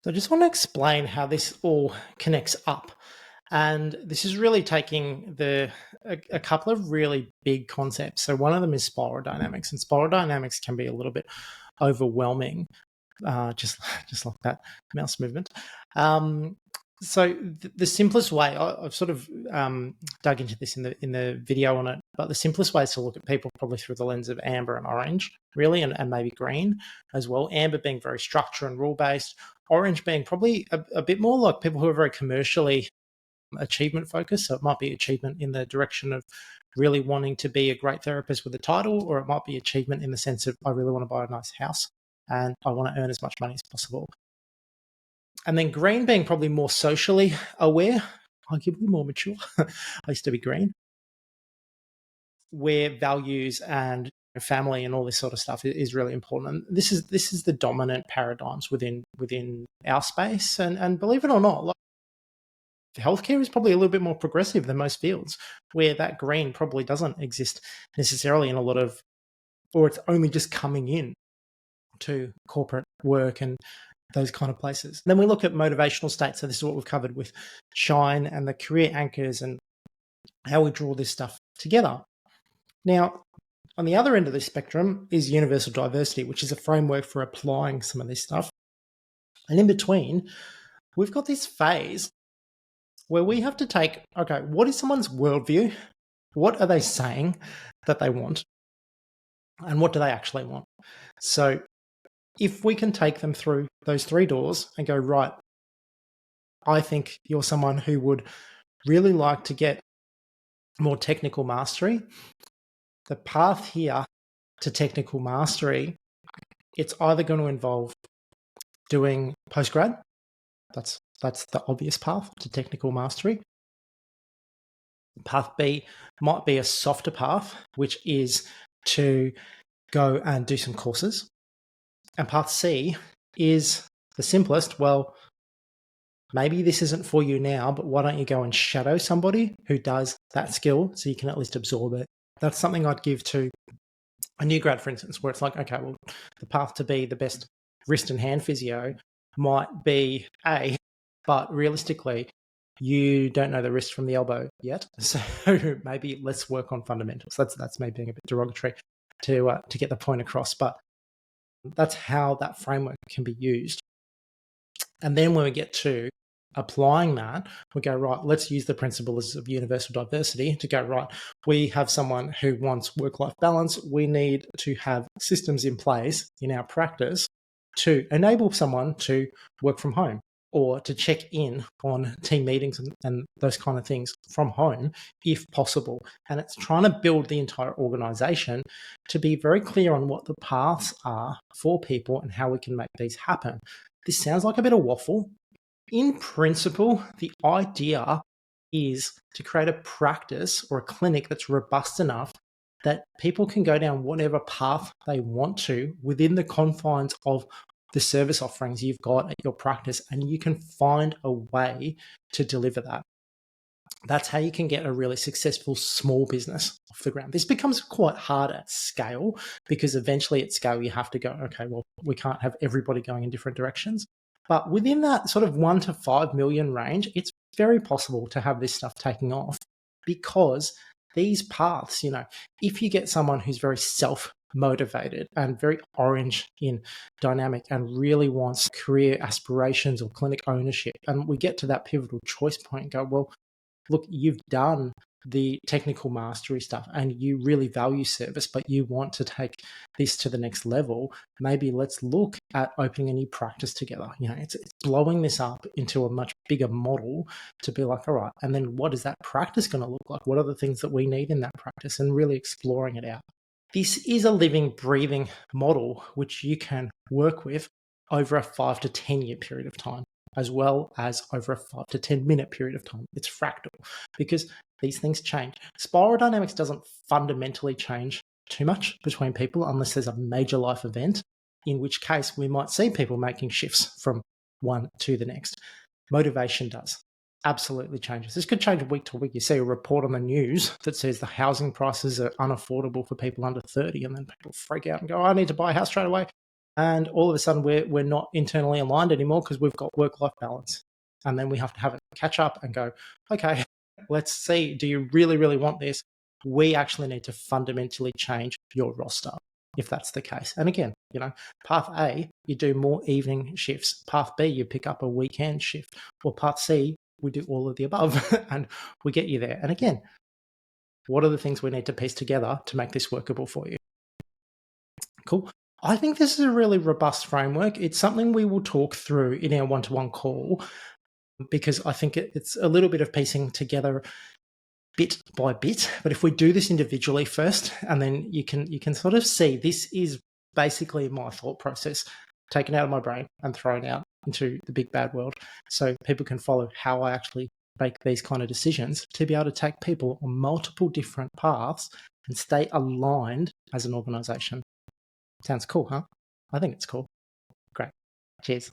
So I just want to explain how this all connects up. And this is really taking a couple of really big concepts. So one of them is spiral dynamics, and spiral dynamics can be a little bit overwhelming, just just like that mouse movement. So the simplest way I've sort of dug into this in the video on it, but the simplest way is to look at people probably through the lens of amber and orange, really, and maybe green as well. Amber being very structure and rule based, orange being probably a bit more like people who are very commercially achievement focused. So it might be achievement in the direction of really wanting to be a great therapist with a title, or it might be achievement in the sense of I really want to buy a nice house and I want to earn as much money as possible. And then green being probably more socially aware, arguably more mature. I used to be green, where values and family and all this sort of stuff is really important. And this is the dominant paradigms within our space. And believe it or not, like, healthcare is probably a little bit more progressive than most fields, where that green probably doesn't exist necessarily in a lot of, or it's only just coming in to corporate work and those kind of places. Then we look at motivational states. So this is what we've covered with Shine and the career anchors and how we draw this stuff together. Now, on the other end of the spectrum is universal diversity, which is a framework for applying some of this stuff. And in between, we've got this phase where we have to take, okay, what is someone's worldview? What are they saying that they want? And what do they actually want? So if we can take them through those three doors and go, right, I think you're someone who would really like to get more technical mastery. The path here to technical mastery, it's either going to involve doing postgrad. That's the obvious path to technical mastery. Path B might be a softer path, which is to go and do some courses. And path C is the simplest. Well, maybe this isn't for you now, but why don't you go and shadow somebody who does that skill so you can at least absorb it? That's something I'd give to a new grad, for instance, where it's like, okay, well, the path to be the best wrist and hand physio might be A, but realistically, you don't know the wrist from the elbow yet. So maybe let's work on fundamentals. That's me being a bit derogatory to get the point across, but that's how that framework can be used. And then when we get to applying that, we go, right, let's use the principles of universal diversity to go, right, we have someone who wants work-life balance. We need to have systems in place in our practice to enable someone to work from home or to check in on team meetings and those kind of things from home if possible. And it's trying to build the entire organization to be very clear on what the paths are for people and how we can make these happen. This sounds like a bit of waffle. In principle, the idea is to create a practice or a clinic that's robust enough that people can go down whatever path they want to within the confines of the service offerings you've got at your practice, and you can find a way to deliver that. That's how you can get a really successful small business off the ground. This becomes quite hard at scale because eventually at scale you have to go, okay, well, we can't have everybody going in different directions. But within that sort of 1 to 5 million range, it's very possible to have this stuff taking off because these paths, if you get someone who's very self-motivated and very orange in dynamic and really wants career aspirations or clinic ownership, and we get to that pivotal choice point and go, well, look, you've done the technical mastery stuff and you really value service, but you want to take this to the next level. Maybe let's look at opening a new practice together. It's blowing this up into a much bigger model to be like, all right, and then what is that practice going to look like? What are the things that we need in that practice? And really exploring it out. This is a living, breathing model which you can work with over a 5 to 10 year period of time, as well as over a 5 to 10 minute period of time. It's fractal because these things change. Spiral dynamics doesn't fundamentally change too much between people unless there's a major life event, in which case we might see people making shifts from one to the next. Motivation does. Absolutely changes. This could change week to week. You see a report on the news that says the housing prices are unaffordable for people under 30, and then people freak out and go, I need to buy a house straight away. and all of a sudden we're not internally aligned anymore because we've got work-life balance. And then we have to have a catch up and go, okay, let's see, do you really, really want this? We actually need to fundamentally change your roster if that's the case. And again, path A, you do more evening shifts. Path B, you pick up a weekend shift. Or path C, we do all of the above and we get you there. And again, what are the things we need to piece together to make this workable for you? Cool. I think this is a really robust framework. It's something we will talk through in our one-to-one call because I think it's a little bit of piecing together bit by bit. But if we do this individually first, and then you can sort of see this is basically my thought process taken out of my brain and thrown out into the big bad world, so people can follow how I actually make these kind of decisions to be able to take people on multiple different paths and stay aligned as an organization. Sounds cool, huh? I think it's cool. Great. Cheers.